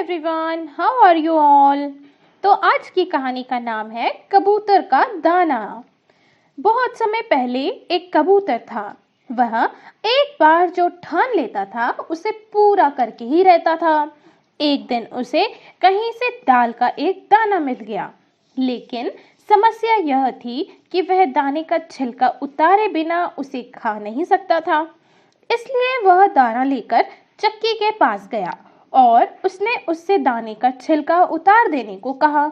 Everyone, how are you all. तो आज की कहानी का नाम है कबूतर का दाना। बहुत समय पहले एक कबूतर था। वह एक बार जो ठान लेता था उसे पूरा करके ही रहता था। एक दिन उसे कहीं से दाल का एक दाना मिल गया, लेकिन समस्या यह थी कि वह दाने का छिलका उतारे बिना उसे खा नहीं सकता था। इसलिए वह दाना लेकर चक्की के पास गया और उसने उससे दाने का छिलका उतार देने को कहा,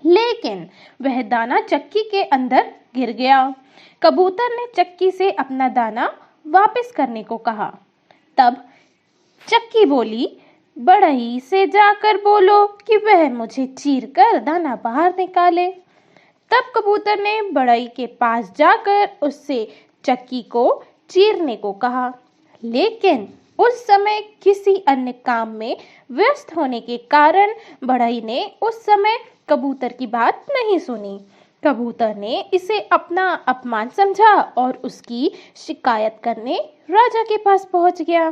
लेकिन वह दाना चक्की के अंदर गिर गया। कबूतर ने चक्की से अपना दाना वापस करने को कहा। तब चक्की बोली, बढ़ई से जाकर बोलो कि वह मुझे चीर कर दाना बाहर निकाले। तब कबूतर ने बढ़ई के पास जाकर उससे चक्की को चीरने को कहा, लेकिन उस समय किसी अन्य काम में व्यस्त होने के कारण बढ़ई ने उस समय कबूतर की बात नहीं सुनी। कबूतर ने इसे अपना अपमान समझा और उसकी शिकायत करने राजा के पास पहुंच गया।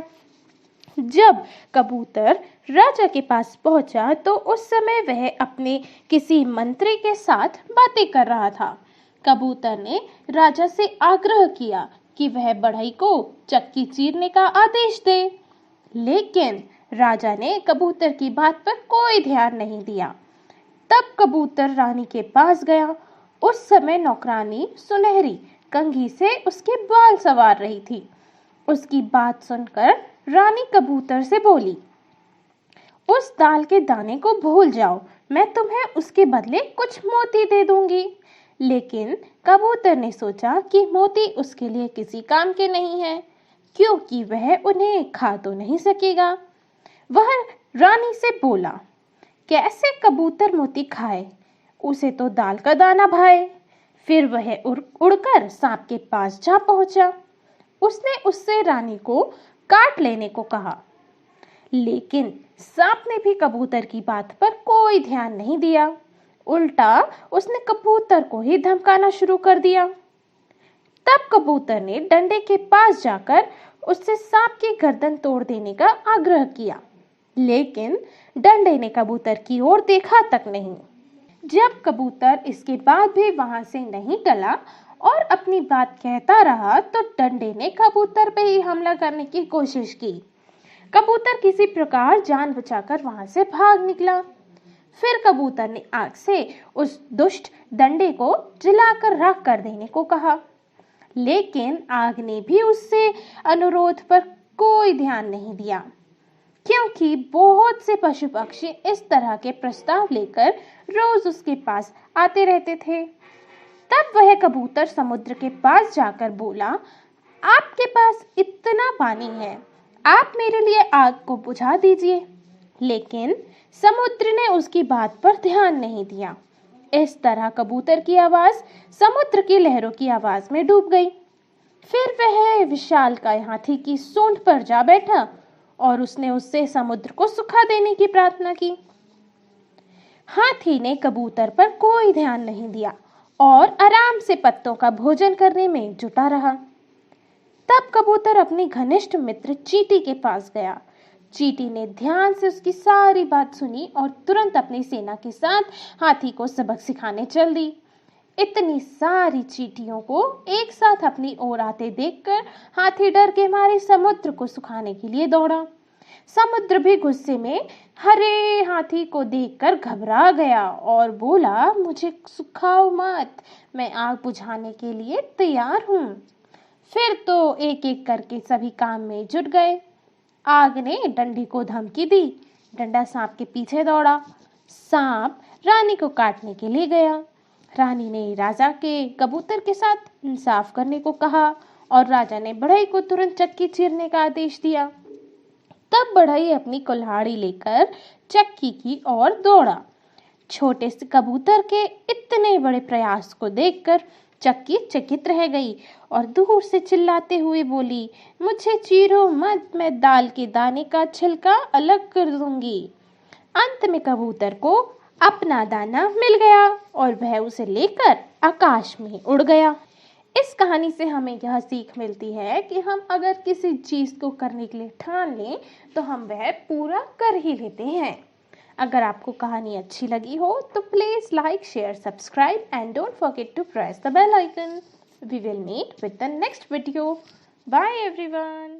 जब कबूतर राजा के पास पहुंचा तो उस समय वह अपने किसी मंत्री के साथ बातें कर रहा था। कबूतर ने राजा से आग्रह किया कि वह बढ़ई को चक्की चीरने का आदेश दे, लेकिन राजा ने कबूतर की बात पर कोई ध्यान नहीं दिया। तब कबूतर रानी के पास गया। उस समय नौकरानी सुनहरी कंघी से उसके बाल संवार रही थी। उसकी बात सुनकर रानी कबूतर से बोली, उस दाल के दाने को भूल जाओ, मैं तुम्हें उसके बदले कुछ मोती दे दूंगी। लेकिन कबूतर ने सोचा कि मोती उसके लिए किसी काम के नहीं है, क्योंकि वह उन्हें खा तो नहीं सकेगा। वह रानी से बोला, कैसे कबूतर मोती खाए, उसे तो दाल का दाना भाए। फिर वह उड़कर सांप के पास जा पहुंचा। उसने उससे रानी को काट लेने को कहा, लेकिन सांप ने भी कबूतर की बात पर कोई ध्यान नहीं दिया। उल्टा उसने कबूतर को ही धमकाना शुरू कर दिया। तब कबूतर ने डंडे के पास जाकर उससे सांप की गर्दन तोड़ देने का आग्रह किया, लेकिन डंडे ने कबूतर की ओर देखा तक नहीं। जब कबूतर इसके बाद भी वहां से नहीं टला और अपनी बात कहता रहा तो डंडे ने कबूतर पे ही हमला करने की कोशिश की। कबूतर किसी प्रकार जान बचाकर वहां से भाग निकला। फिर कबूतर ने आग से उस दुष्ट डंडे को जलाकर राख कर देने को कहा, लेकिन आग ने भी उससे अनुरोध पर कोई ध्यान नहीं दिया, क्योंकि बहुत से पशु पक्षी इस तरह के प्रस्ताव लेकर रोज उसके पास आते रहते थे। तब वह कबूतर समुद्र के पास जाकर बोला, आपके पास इतना पानी है, आप मेरे लिए आग को बुझा दीजिए। लेकिन समुद्र ने उसकी बात पर ध्यान नहीं दिया। इस तरह कबूतर की आवाज समुद्र की लहरों की आवाज में डूब गई। फिर वह विशालकाय हाथी की सूंड पर जा बैठा और उसने उससे समुद्र को सुखा देने की प्रार्थना की। हाथी ने कबूतर पर कोई ध्यान नहीं दिया और आराम से पत्तों का भोजन करने में जुटा रहा। तब कबूतर अपने घनिष्ठ मित्र चींटी के पास गया। चींटी ने ध्यान से उसकी सारी बात सुनी और तुरंत अपनी सेना के साथ हाथी को सबक सिखाने चल दी। इतनी सारी चींटियों को एक साथ अपनी ओर आते देखकर हाथी डर के मारे समुद्र को सुखाने के लिए दौड़ा। समुद्र भी गुस्से में हरे हाथी को देखकर घबरा गया और बोला, मुझे सुखाओ मत, मैं आग बुझाने के लिए तैयार हूँ। फिर तो एक एक करके सभी काम में जुट गए। आग ने डंडी को धमकी दी। डंडा सांप के पीछे दौड़ा। सांप रानी को काटने के लिए गया। रानी ने राजा के कबूतर के साथ इंसाफ करने को कहा और राजा ने बढ़ई को तुरंत चक्की चीरने का आदेश दिया। तब बढ़ई अपनी कुल्हाड़ी लेकर चक्की की ओर दौड़ा। छोटे से कबूतर के इतने बड़े प्रयास को देखकर चक्की चकित रह गई और दूर से चिल्लाते हुए बोली, मुझे चीरो मत, मैं दाल के दाने का छिलका अलग कर दूंगी। अंत में कबूतर को अपना दाना मिल गया और वह उसे लेकर आकाश में उड़ गया। इस कहानी से हमें यह सीख मिलती है कि हम अगर किसी चीज़ को करने के लिए ठान लें तो हम वह पूरा कर ही लेते हैं। अगर आपको कहानी अच्छी लगी हो तो please like, share, subscribe and don't forget to press the bell icon. We will meet with the next video. Bye everyone.